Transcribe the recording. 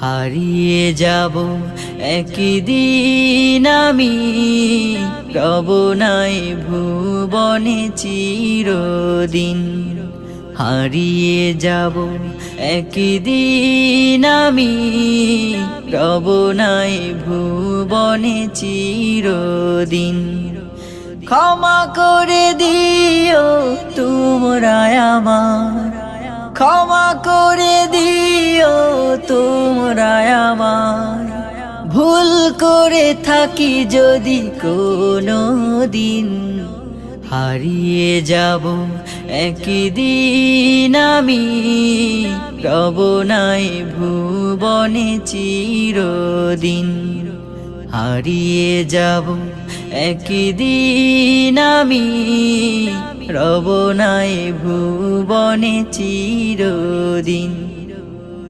হারিয়ে যাব একদিন আমি, রব নাই ভুবনে চিরদিন। হারিয়ে যাব একদিন আমি, রব নাই ভুবনে চিরদিন। ক্ষমা করে দিও তোমরা আমার, ক্ষমা করে দিও তোমরা আমার। ভুল করে থাকি যদি কোনো দিন, হারিয়ে যাব একদিন আমি, রব নাই ভুবনে চিরদিন। হারিয়ে যাব একদিন আমি, রব নাই ভুবনে চিরদিন।